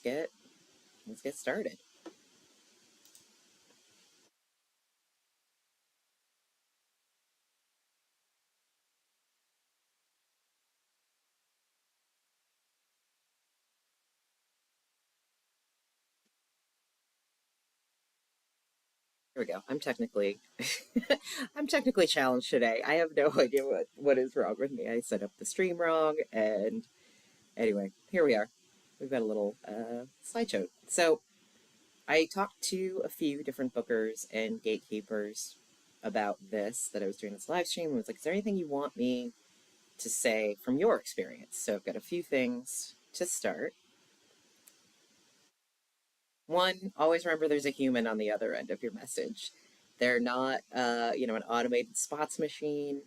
let's get started. Here we go. I'm technically I'm technically challenged today. I have no idea what is wrong with me. I set up the stream wrong, and anyway, here we are. We've got a little slideshow. So I talked to a few different bookers and gatekeepers about this, that I was doing this live stream, and was like, is there anything you want me to say from your experience? So I've got a few things to start. One, always remember there's a human on the other end of your message. They're not, an automated spots machine.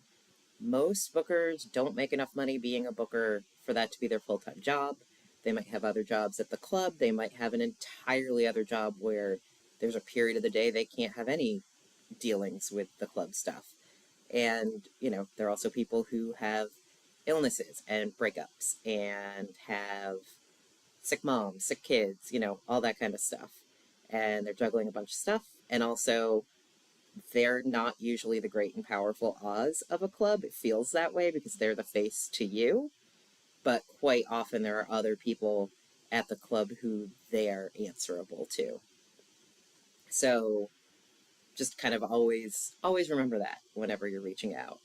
Most bookers don't make enough money being a booker for that to be their full-time job. They might have other jobs at the club. They might have an entirely other job where there's a period of the day they can't have any dealings with the club stuff. And, there are also people who have illnesses and breakups and have sick moms, sick kids, all that kind of stuff. And they're juggling a bunch of stuff. And also, they're not usually the great and powerful Oz of a club. It feels that way because they're the face to you. But quite often there are other people at the club who they are answerable to. So just kind of always remember that whenever you're reaching out.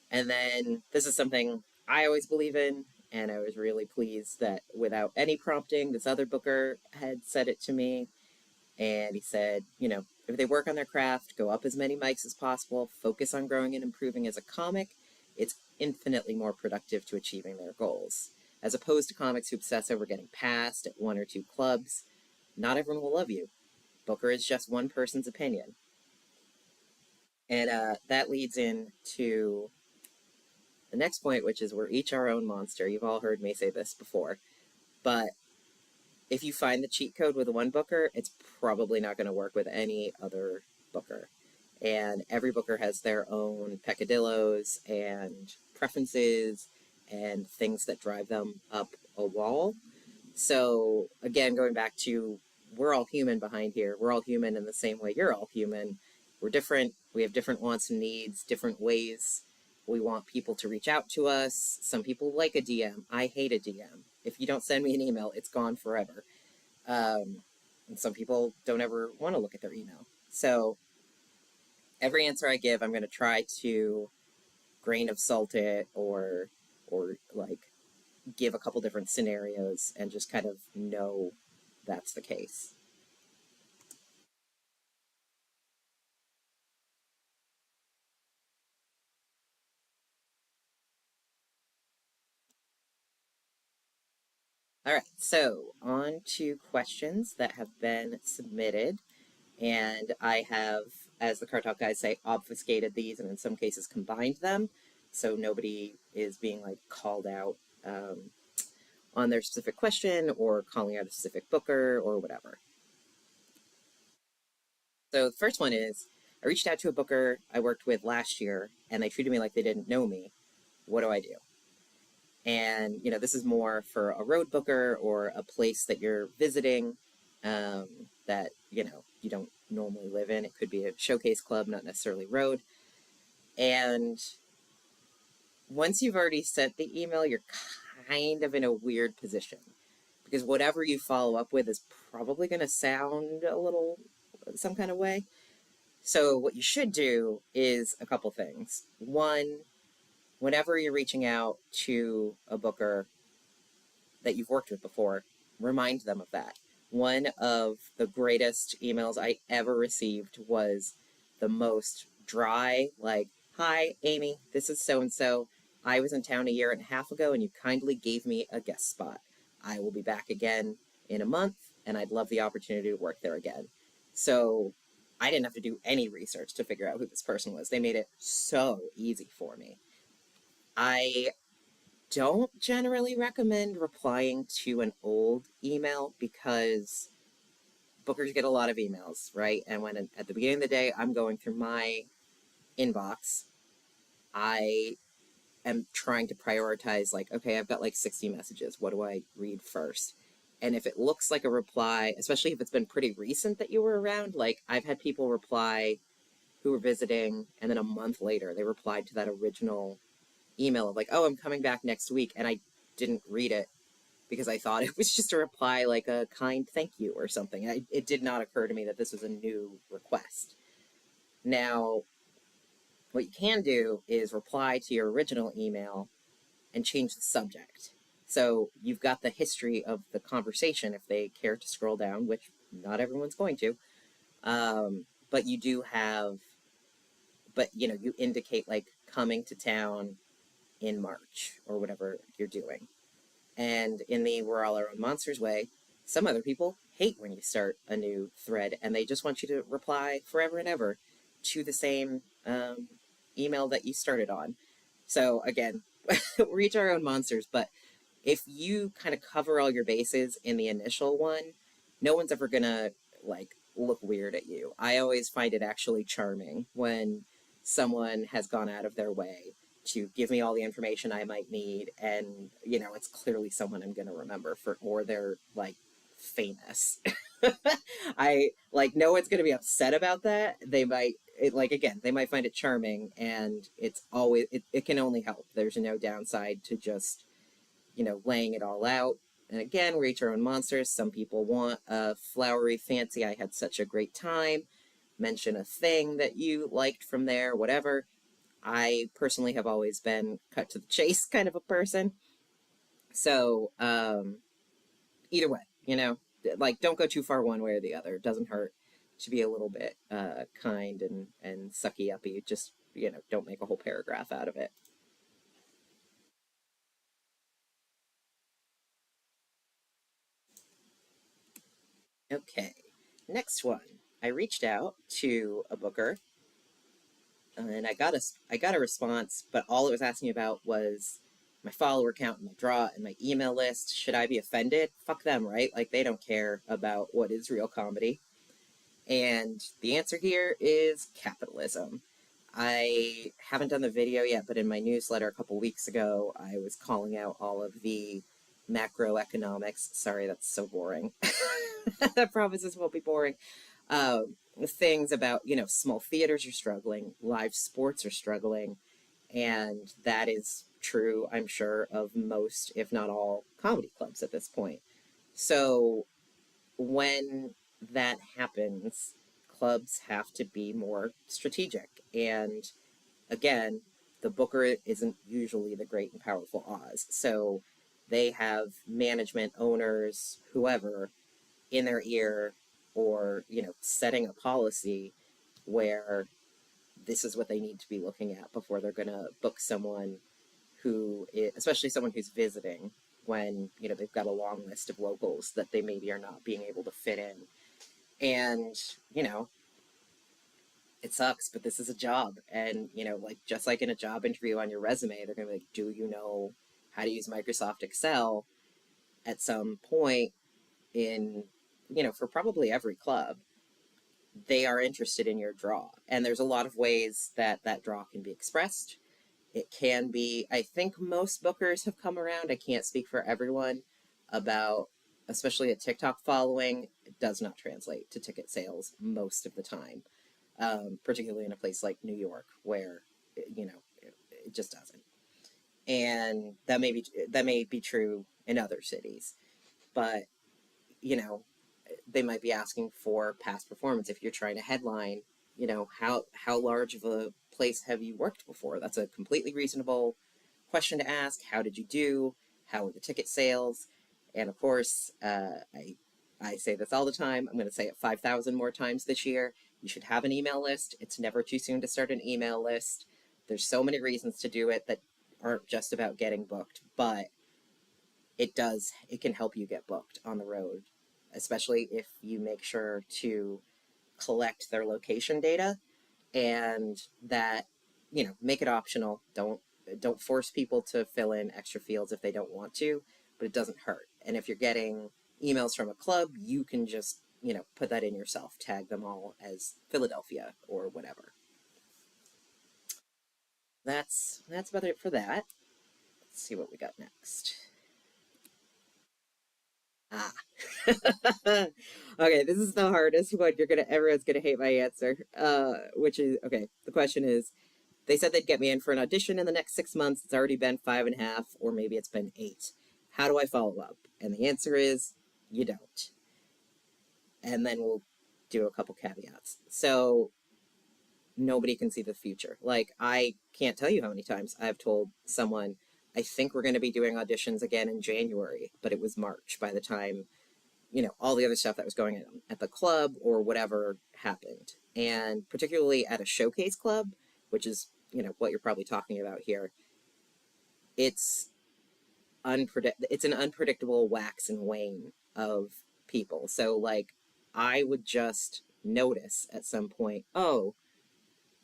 And then this is something I always believe in, and I was really pleased that without any prompting, this other booker had said it to me. And he said, if they work on their craft, go up as many mics as possible, focus on growing and improving as a comic, it's infinitely more productive to achieving their goals. As opposed to comics who obsess over getting passed at one or two clubs, not everyone will love you. Booker is just one person's opinion. And that leads into the next point, which is we're each our own monster. You've all heard me say this before. But if you find the cheat code with one booker, it's probably not going to work with any other booker. And every booker has their own peccadillos and preferences and things that drive them up a wall. So again, going back to, we're all human behind here. We're all human in the same way you're all human. We're different. We have different wants and needs, different ways we want people to reach out to us. Some people like a DM. I hate a DM. If you don't send me an email, it's gone forever. And some people don't ever want to look at their email. So every answer I give, I'm going to try to grain of salt it or like give a couple different scenarios and just kind of know that's the case. All right, so on to questions that have been submitted. And I have, as the Card Talk guys say, obfuscated these and in some cases combined them. So nobody is being like called out on their specific question or calling out a specific booker or whatever. So the first one is, I reached out to a booker I worked with last year and they treated me like they didn't know me. What do I do? And, this is more for a road booker or a place that you're visiting that, you don't normally live in. It could be a showcase club, not necessarily road. And once you've already sent the email, you're kind of in a weird position because whatever you follow up with is probably going to sound a little some kind of way. So what you should do is a couple things. One, whenever you're reaching out to a booker that you've worked with before, remind them of that. One of the greatest emails I ever received was the most dry, like, hi, Amy, this is so-and-so. I was in town a year and a half ago and you kindly gave me a guest spot. I will be back again in a month and I'd love the opportunity to work there again. So I didn't have to do any research to figure out who this person was. They made it so easy for me. I don't generally recommend replying to an old email because bookers get a lot of emails, right? And when at the beginning of the day, I'm going through my inbox, I am trying to prioritize like, okay, I've got like 60 messages. What do I read first? And if it looks like a reply, especially if it's been pretty recent that you were around, like I've had people reply who were visiting, and then a month later they replied to that original email of like, oh, I'm coming back next week. And I didn't read it because I thought it was just a reply, like a kind thank you or something. It did not occur to me that this was a new request. Now, what you can do is reply to your original email and change the subject. So you've got the history of the conversation if they care to scroll down, which not everyone's going to. But you do have, but you indicate like coming to town in March or whatever you're doing. And in the We're All Our Own Monsters way, some other people hate when you start a new thread and they just want you to reply forever and ever to the same email that you started on. So again, we each our own monsters, but if you kind of cover all your bases in the initial one, no one's ever gonna like look weird at you. I always find it actually charming when someone has gone out of their way to give me all the information I might need, and it's clearly someone I'm gonna remember for, or they're like famous. I like no one's gonna be upset about that. They might like again, they might find it charming, and it's always it can only help. There's no downside to just laying it all out. And again, we're each our own monsters. Some people want a flowery, fancy, I had such a great time. Mention a thing that you liked from there, whatever. I personally have always been cut to the chase kind of a person. So, either way, like don't go too far one way or the other. It doesn't hurt to be a little bit kind and sucky uppy. Just, don't make a whole paragraph out of it. Okay. Next one. I reached out to a booker and I got a response, but all it was asking about was my follower count and my draw and my email list. Should I be offended? Fuck them, right? Like they don't care about what is real comedy. And the answer here is capitalism. I haven't done the video yet, but in my newsletter a couple weeks ago, I was calling out all of the macroeconomics. Sorry, that's so boring. That promises won't be boring. Things about, small theaters are struggling, live sports are struggling, and that is true, I'm sure, of most, if not all, comedy clubs at this point. So when that happens, clubs have to be more strategic. And again, the booker isn't usually the great and powerful Oz. So they have management, owners, whoever in their ear, or setting a policy where this is what they need to be looking at before they're going to book someone who is, especially someone who's visiting, when they've got a long list of locals that they maybe are not being able to fit in. And it sucks, but this is a job. And like just like in a job interview on your resume, they're going to be like, do you know how to use Microsoft Excel? At some point in for probably every club, they are interested in your draw. And there's a lot of ways that that draw can be expressed. It can be, I think most bookers have come around. I can't speak for everyone about, especially a TikTok following. It does not translate to ticket sales most of the time, particularly in a place like New York where, it just doesn't. And that may be true in other cities, but you know, they might be asking for past performance. If you're trying to headline, how large of a place have you worked before? That's a completely reasonable question to ask. How did you do? How were the ticket sales? And of course, I say this all the time. I'm going to say it 5,000 more times this year. You should have an email list. It's never too soon to start an email list. There's so many reasons to do it that aren't just about getting booked, but it can help you get booked on the road, especially if you make sure to collect their location data, and that make it optional. Don't force people to fill in extra fields if they don't want to, but it doesn't hurt. And if you're getting emails from a club, you can just put that in yourself, tag them all as Philadelphia or whatever. That's about it for that. Let's see what we got next. Ah. Okay, this is the hardest one. Everyone's gonna hate my answer. Which is okay. The question is, they said they'd get me in for an audition in the next 6 months. It's already been 5.5, or maybe it's been 8. How do I follow up? And the answer is, you don't. And then we'll do a couple caveats. So nobody can see the future. Like, I can't tell you how many times I've told someone, I think we're going to be doing auditions again in January, but it was March by the time, all the other stuff that was going on at the club or whatever happened. And particularly at a showcase club, which is, what you're probably talking about here, it's it's an unpredictable wax and wane of people. So like I would just notice at some point, oh,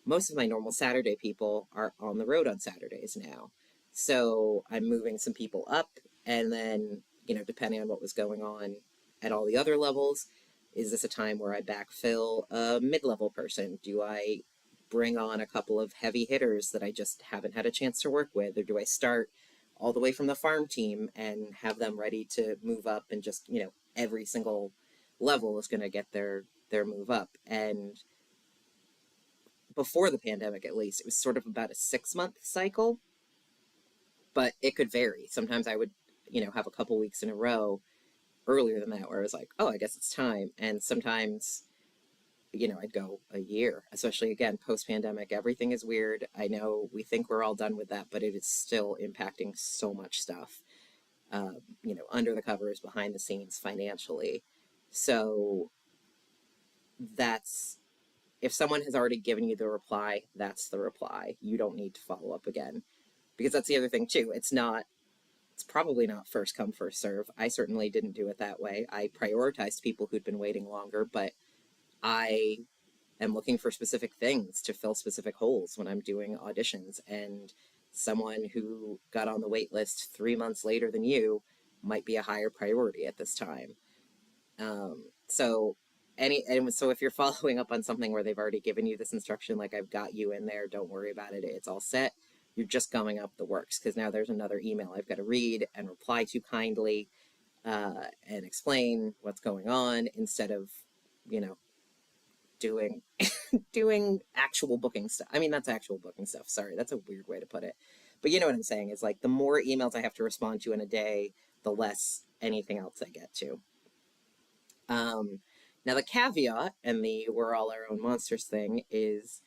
most of my normal Saturday people are on the road on Saturdays now. So I'm moving some people up, and then, depending on what was going on at all the other levels, is this a time where I backfill a mid-level person? Do I bring on a couple of heavy hitters that I just haven't had a chance to work with? Or do I start all the way from the farm team and have them ready to move up, and just, every single level is going to get their move up? And before the pandemic, at least, it was sort of about a 6 month cycle, but it could vary. Sometimes I would, have a couple weeks in a row earlier than that where I was like, oh, I guess it's time. And sometimes, I'd go a year, especially again, post pandemic. Everything is weird. I know we think we're all done with that, but it is still impacting so much stuff, under the covers, behind the scenes, financially. So that's, if someone has already given you the reply, that's the reply. You don't need to follow up again. Because that's the other thing too. It's probably not first come, first serve. I certainly didn't do it that way. I prioritized people who'd been waiting longer, but I am looking for specific things to fill specific holes when I'm doing auditions. And someone who got on the wait list 3 months later than you might be a higher priority at this time. So so if you're following up on something where they've already given you this instruction, like I've got you in there, don't worry about it, it's all set, you're just going up the works, because now there's another email I've got to read and reply to kindly, and explain what's going on, instead of, doing doing actual booking stuff. I mean, that's actual booking stuff. Sorry, that's a weird way to put it. But you know what I'm saying is, like, the more emails I have to respond to in a day, the less anything else I get to. Now, the caveat and the we're all our own monsters thing is,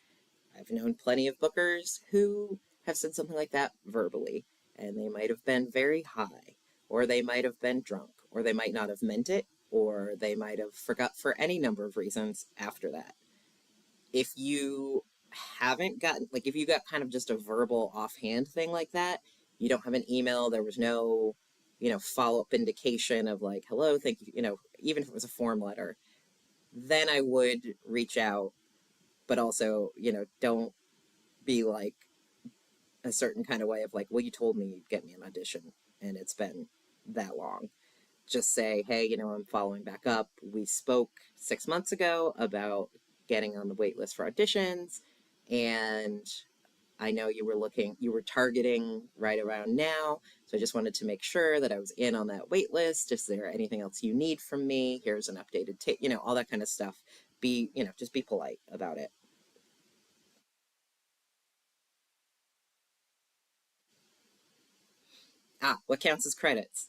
I've known plenty of bookers who have said something like that verbally, and they might have been very high, or they might have been drunk, or they might not have meant it, or they might have forgot for any number of reasons after that. If you haven't gotten, like, if you got kind of just a verbal offhand thing like that, you don't have an email, there was no, follow-up indication of like, hello, thank you, even if it was a form letter, then I would reach out. But also, don't be like a certain kind of way of like, well, you told me you'd get me an audition and it's been that long. Just say, hey, I'm following back up. We spoke 6 months ago about getting on the wait list for auditions, and I know you were targeting right around now. So I just wanted to make sure that I was in on that wait list. Is there anything else you need from me? Here's an updated tape, all that kind of stuff. Just be polite about it. What counts as credits?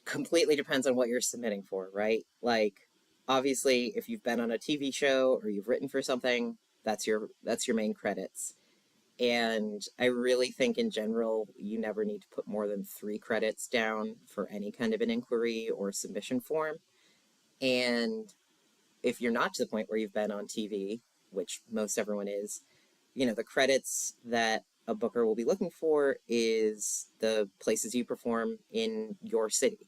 Completely depends on what you're submitting for, right? Like, obviously, if you've been on a TV show or you've written for something, that's your main credits. And I really think in general, you never need to put more than 3 credits down for any kind of an inquiry or submission form. And if you're not to the point where you've been on TV, which most everyone is, the credits that a booker will be looking for is the places you perform in your city.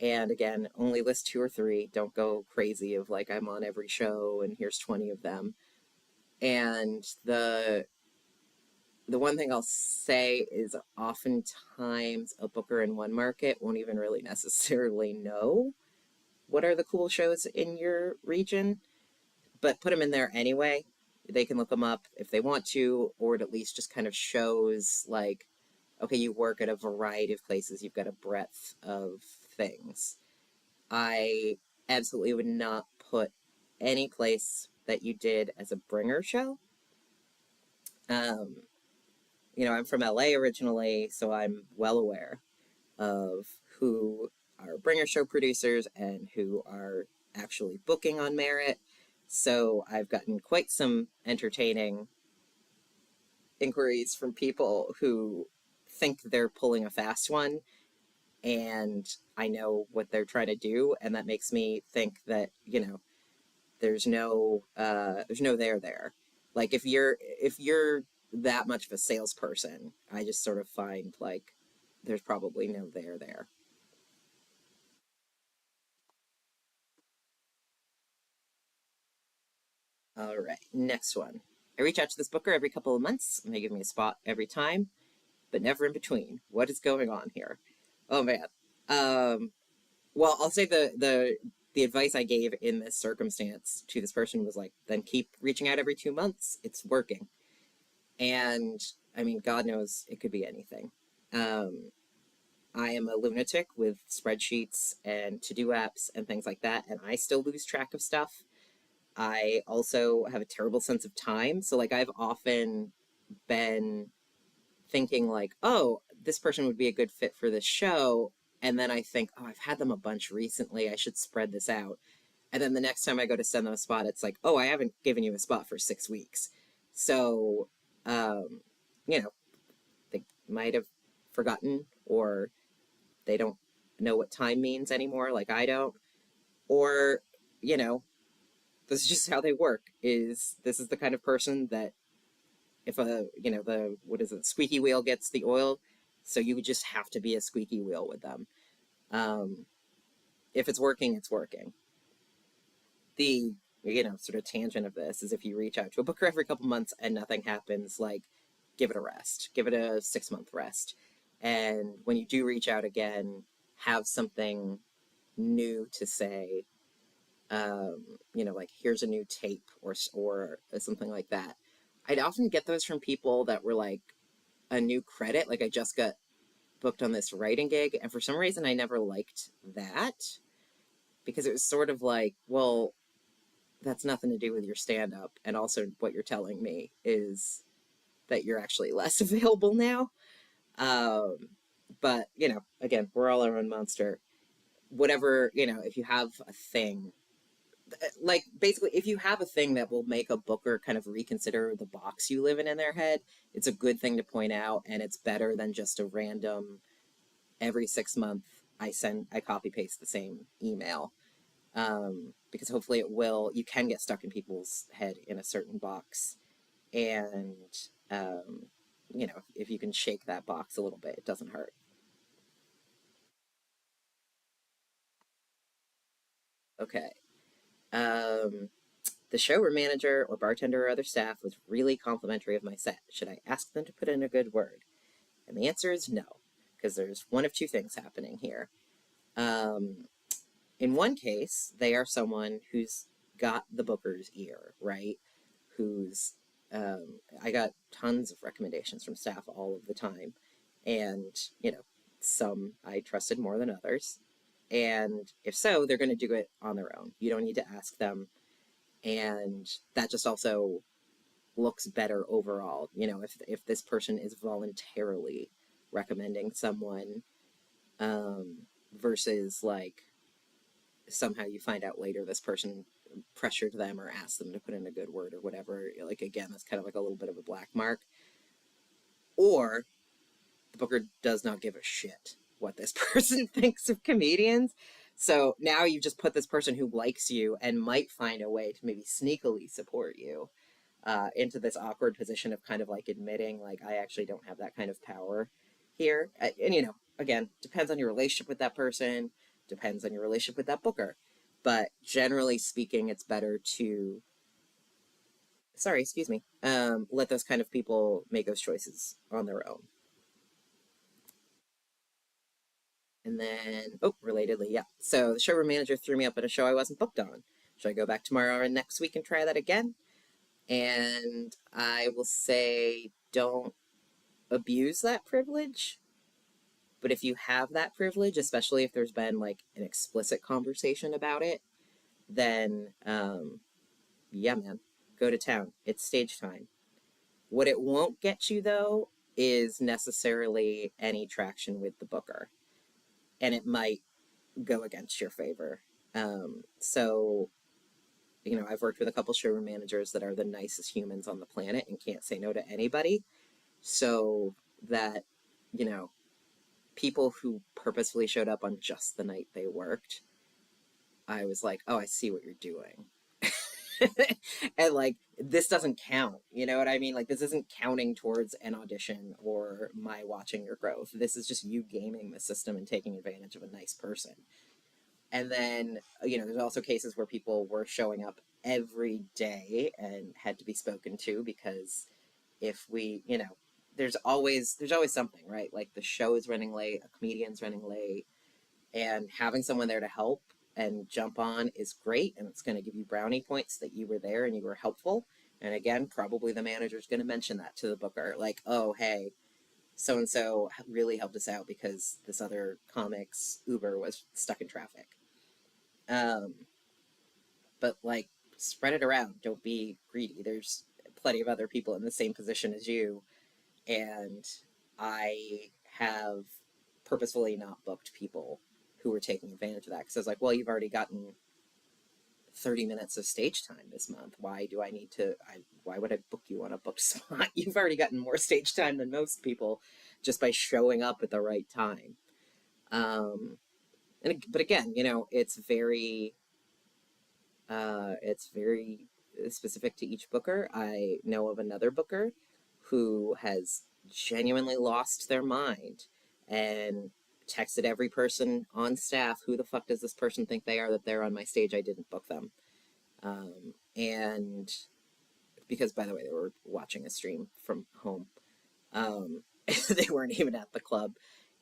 And again, only list 2 or 3. Don't go crazy of like, I'm on every show and here's 20 of them. And the one thing I'll say is, oftentimes a booker in one market won't even really necessarily know what are the cool shows in your region, but put them in there anyway. They can look them up if they want to, or it at least just kind of shows like, okay, you work at a variety of places, you've got a breadth of things. I absolutely would not put any place that you did as a bringer show. Um, I'm from LA originally, so I'm well aware of who are bringer show producers and who are actually booking on merit. So I've gotten quite some entertaining inquiries from people who think they're pulling a fast one, and I know what they're trying to do, and that makes me think that, there's no there. Like if you're that much of a salesperson, I just sort of find like there's probably no there. All right, next one. I reach out to this booker every couple of months, and they give me a spot every time, but never in between. What is going on here? Oh man. Um, well, I'll say the advice I gave in this circumstance to this person was like, then keep reaching out every 2 months. It's working. And I mean, God knows it could be anything. Um, I am a lunatic with spreadsheets and to do apps and things like that, and I still lose track of stuff. I also have a terrible sense of time. So, like, I've often been thinking, like, oh, this person would be a good fit for this show. And then I think, oh, I've had them a bunch recently. I should spread this out. And then the next time I go to send them a spot, it's like, oh, I haven't given you a spot for 6 weeks. So, um, you know, they might have forgotten, or they don't know what time means anymore, like I don't. Or, you know, this is just how they work. This is the kind of person that if the what is it, squeaky wheel gets the oil, so you would just have to be a squeaky wheel with them. Um, if it's working, it's working. The sort of tangent of this is if you reach out to a booker every couple months and nothing happens, like give it a rest, give it a 6 month rest, and when you do reach out again, have something new to say. Like here's a new tape or something like that. I'd often get those from people that were like a new credit, like I just got booked on this writing gig, and for some reason I never liked that because it was sort of like, well, that's nothing to do with your stand up, and also what you're telling me is that you're actually less available now. Um, but again, we're all our own monster. Whatever, if you have a thing, like basically if you have a thing that will make a booker kind of reconsider the box you live in their head, it's a good thing to point out, and it's better than just a random every 6 month I copy paste the same email. Because hopefully you can get stuck in people's head in a certain box, and um, if you can shake that box a little bit, it doesn't hurt. Okay. um, the showroom manager or bartender or other staff was really complimentary of my set. Should I ask them to put in a good word? And the answer is no, because there's one of two things happening here. Um, in one case, they are someone who's got the booker's ear, right? Who's, I got tons of recommendations from staff all of the time. And, some I trusted more than others. And if so, they're going to do it on their own. You don't need to ask them. And that just also looks better overall. If this person is voluntarily recommending someone, versus like somehow you find out later this person pressured them or asked them to put in a good word or whatever. Like again, that's kind of like a little bit of a black mark. Or the booker does not give a shit what this person thinks of comedians. So now you just put this person who likes you and might find a way to maybe sneakily support you into this awkward position of kind of like admitting, like, I actually don't have that kind of power here. And, again, depends on your relationship with that person, depends on your relationship with that booker. But generally speaking, it's better to, sorry, excuse me, let those kind of people make those choices on their own. And then, oh, relatedly, yeah. So the showroom manager threw me up at a show I wasn't booked on. Should I go back tomorrow or next week and try that again? And I will say, don't abuse that privilege. But if you have that privilege, especially if there's been like an explicit conversation about it, then yeah, man, go to town. It's stage time. What it won't get you though is necessarily any traction with the booker, and it might go against your favor. So, I've worked with a couple showroom managers that are the nicest humans on the planet and can't say no to anybody. So that, you know, people who purposefully showed up on just the night they worked, I was like, oh, I see what you're doing. And like, this doesn't count. You know what I mean? Like, this isn't counting towards an audition or my watching your growth. This is just you gaming the system and taking advantage of a nice person. And then, there's also cases where people were showing up every day and had to be spoken to because if we, there's always something, right? Like the show is running late, a comedian's running late, and having someone there to help and jump on is great. And it's going to give you brownie points that you were there and you were helpful. And again, probably the manager's going to mention that to the booker, like, oh, hey, so and so really helped us out because this other comic's Uber was stuck in traffic. Um, but like, spread it around. Don't be greedy. There's plenty of other people in the same position as you, and I have purposefully not booked people who were taking advantage of that because I was like, well, you've already gotten 30 minutes of stage time this month. Why do I need to? Why would I book you on a booked spot? You've already gotten more stage time than most people just by showing up at the right time. Um, but again, it's very specific to each booker. I know of another booker who has genuinely lost their mind and texted every person on staff, who the fuck does this person think they are that they're on my stage? I didn't book them. And because, by the way, they were watching a stream from home. They weren't even at the club.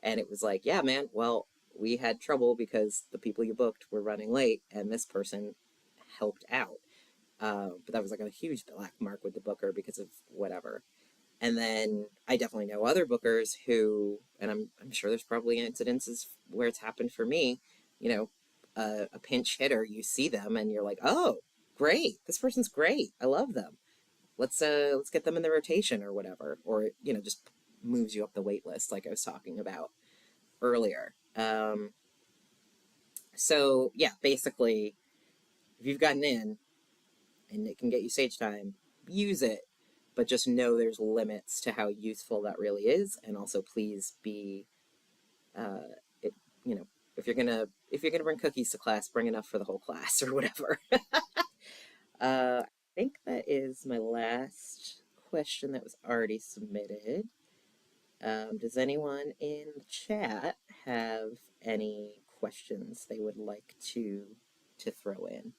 And it was like, yeah, man, well, we had trouble because the people you booked were running late and this person helped out. But that was like a huge black mark with the booker because of whatever. And then I definitely know other bookers who, and I'm sure there's probably incidences where it's happened for me, a pinch hitter, you see them and you're like, oh, great, this person's great, I love them. Let's get them in the rotation or whatever, or just moves you up the wait list like I was talking about earlier. So yeah, basically, if you've gotten in and it can get you stage time, use it, but just know there's limits to how useful that really is, and also please be, it, you know, if you're gonna bring cookies to class, bring enough for the whole class or whatever. I think that is my last question that was already submitted. Does anyone in the chat have any questions they would like to throw in?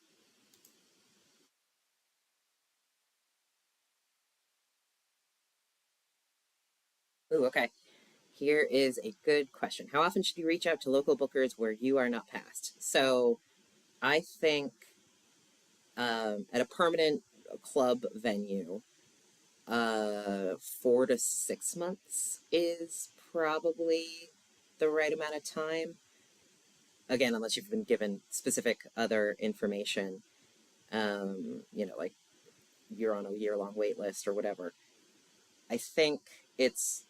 Ooh, okay. Here is a good question. How often should you reach out to local bookers where you are not passed? So I think at a permanent club venue, 4 to 6 months is probably the right amount of time. Again, unless you've been given specific other information, like you're on a year-long wait list or whatever. I think it's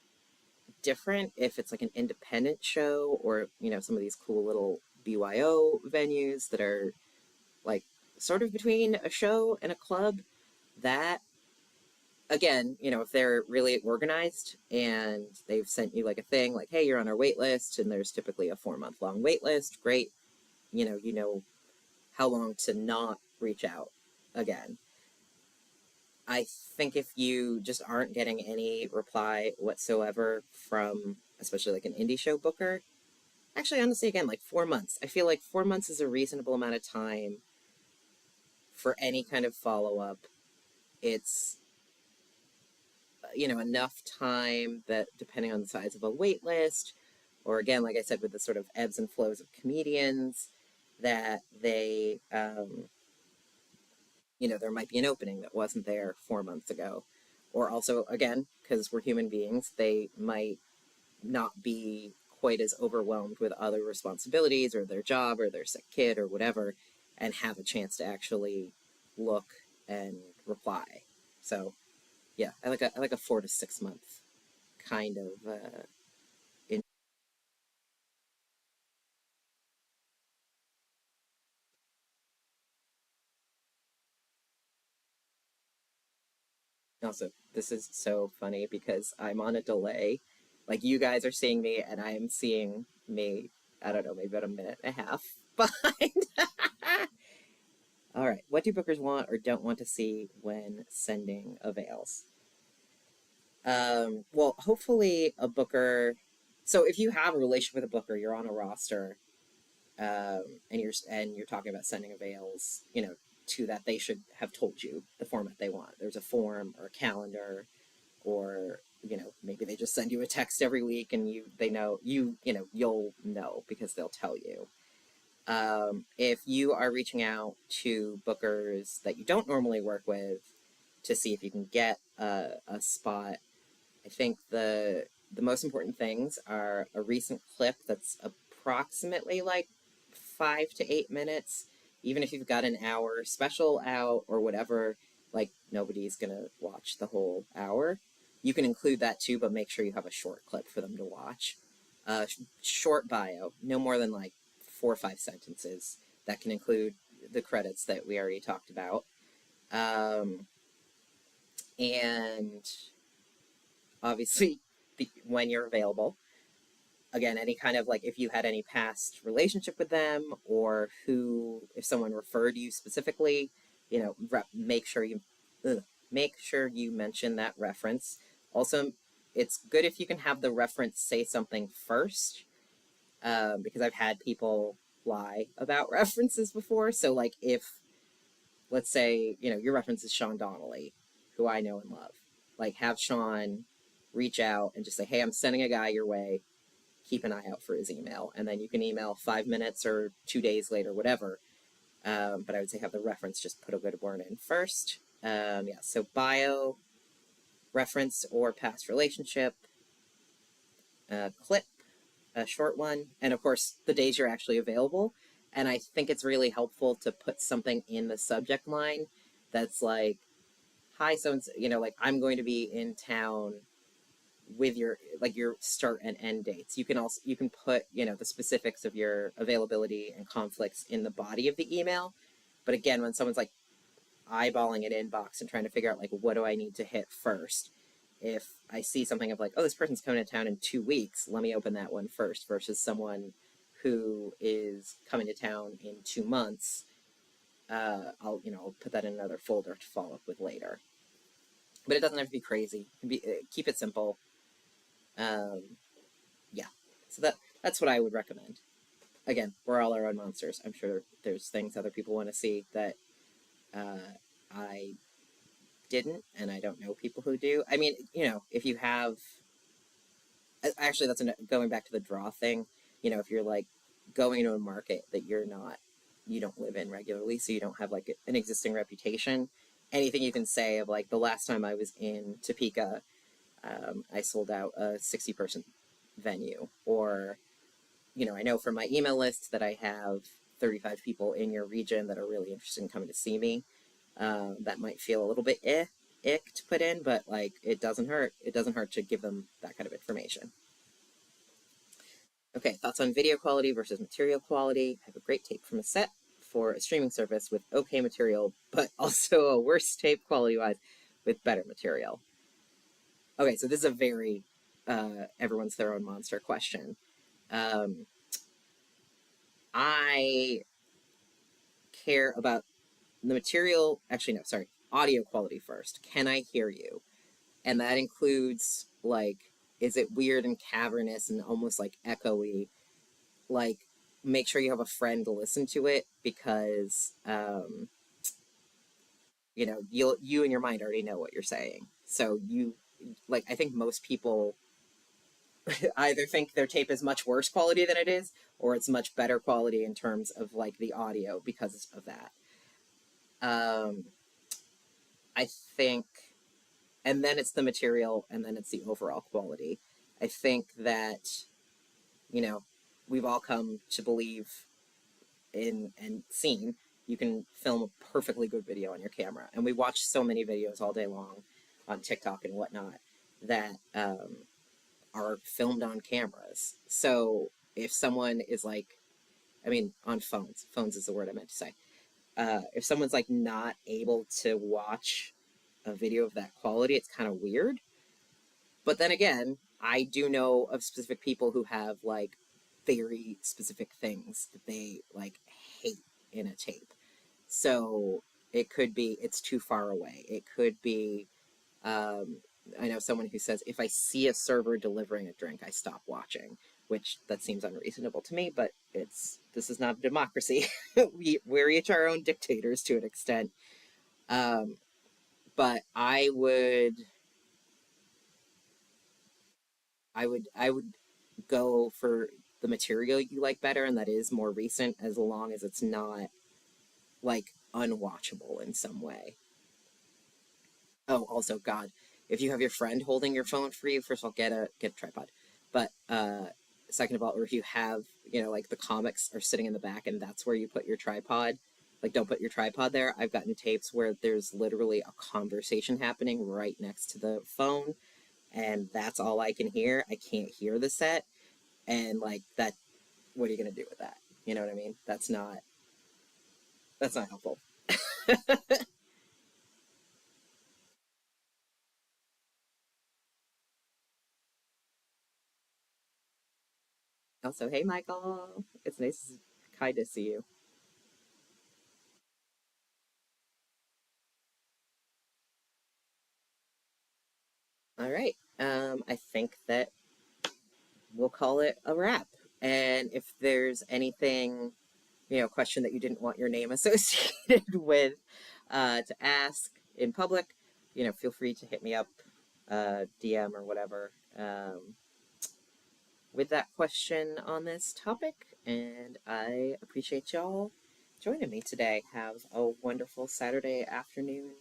different if it's like an independent show or, some of these cool little BYO venues that are like sort of between a show and a club. That, again, if they're really organized and they've sent you like a thing like, hey, you're on our wait list, and there's typically a 4-month long wait list, great. You know how long to not reach out again. I think if you just aren't getting any reply whatsoever from, especially like an indie show booker, actually, honestly, again, like 4 months. I feel like 4 months is a reasonable amount of time for any kind of follow up. It's, enough time that depending on the size of a wait list, or again, like I said, with the sort of ebbs and flows of comedians, that they, there might be an opening that wasn't there 4 months ago. Or also, again, because we're human beings, they might not be quite as overwhelmed with other responsibilities or their job or their sick kid or whatever, and have a chance to actually look and reply. So yeah, I like a 4 to 6 month kind of in also this is so funny because I'm on a delay. Like you guys are seeing me and I am seeing me, I don't know, maybe about a minute and a half behind. All right, what do bookers want or don't want to see when sending avails? Well, hopefully a booker. So if you have a relationship with a booker, you're on a roster, and you're talking about sending avails, to that, they should have told you the format they want. There's a form or a calendar, or maybe they just send you a text every week, and they know you'll know because they'll tell you. If you are reaching out to bookers that you don't normally work with to see if you can get a spot, I think the most important things are a recent clip that's approximately like 5 to 8 minutes. Even if you've got an hour special out or whatever, like nobody's gonna watch the whole hour. You can include that too, but make sure you have a short clip for them to watch. Short bio, no more than like 4 or 5 sentences. That can include the credits that we already talked about. And obviously, when you're available. Again, any kind of like if you had any past relationship with them, or if someone referred you specifically, make sure you mention that reference. Also, it's good if you can have the reference say something first, because I've had people lie about references before. So like if, let's say, your reference is Sean Donnelly, who I know and love, like have Sean reach out and just say, hey, I'm sending a guy your way, keep an eye out for his email. And then you can email 5 minutes or 2 days later, whatever. But I would say have the reference, just put a good word in first. Yeah, so bio, reference or past relationship, clip, a short one, and of course the days you're actually available. And I think it's really helpful to put something in the subject line that's like, hi, so, like I'm going to be in town with your start and end dates. You can put, the specifics of your availability and conflicts in the body of the email. But again, when someone's like eyeballing an inbox and trying to figure out like what do I need to hit first, if I see something of like, oh, this person's coming to town in 2 weeks, let me open that one first, versus someone who is coming to town in 2 months, I'll put that in another folder to follow up with later. But it doesn't have to be crazy. Keep it simple. Yeah, so that's what I would recommend. Again, we're all our own monsters. I'm sure there's things other people want to see that I didn't, and I don't know people who do. I mean, if you have, actually, that's going back to the draw thing. If you're like going to a market that you don't live in regularly, so you don't have like an existing reputation. Anything you can say of like the last time I was in Topeka, I sold out a 60-person venue, or I know from my email list that I have 35 people in your region that are really interested in coming to see me. That might feel a little bit ick to put in, but like it doesn't hurt. It doesn't hurt to give them that kind of information. Okay, thoughts on video quality versus material quality. I have a great tape from a set for a streaming service with okay material, but also a worse tape quality-wise with better material. Okay, so this is a very everyone's their own monster question. I care about the material, actually, no, sorry, audio quality first. Can I hear you? And that includes, like, is it weird and cavernous and almost like echoey? Like, make sure you have a friend to listen to it, because, you in your mind already know what you're saying. So I think most people either think their tape is much worse quality than it is, or it's much better quality in terms of like the audio because of that. I think, and then it's the material, and then it's the overall quality. I think that you know, we've all come to believe in and seen you can film a perfectly good video on your camera. And we watch so many videos all day long on TikTok and whatnot that are filmed on cameras. So if someone is like, I mean, on phones is the word I meant to say. If someone's like not able to watch a video of that quality, it's kind of weird. But then again, I do know of specific people who have like very specific things that they like hate in a tape. So it could be it's too far away. It could be um, I know someone who says if I see a server delivering a drink, I stop watching, which that seems unreasonable to me. But this is not a democracy. We're each our own dictators to an extent. Um, but I would go for the material you like better, and that is more recent, as long as it's not like unwatchable in some way. Oh, also, God, if you have your friend holding your phone for you, first of all, get a tripod. But second of all, or if you have, like the comics are sitting in the back, and that's where you put your tripod. Like, don't put your tripod there. I've gotten tapes where there's literally a conversation happening right next to the phone, and that's all I can hear. I can't hear the set, and like that. What are you gonna do with that? You know what I mean? That's not helpful. Also, hey Michael, it's nice, kind to see you. All right. I think that we'll call it a wrap. And if there's anything, question that you didn't want your name associated with to ask in public, feel free to hit me up, DM or whatever, with that question on this topic. And I appreciate y'all joining me today. Have a wonderful Saturday afternoon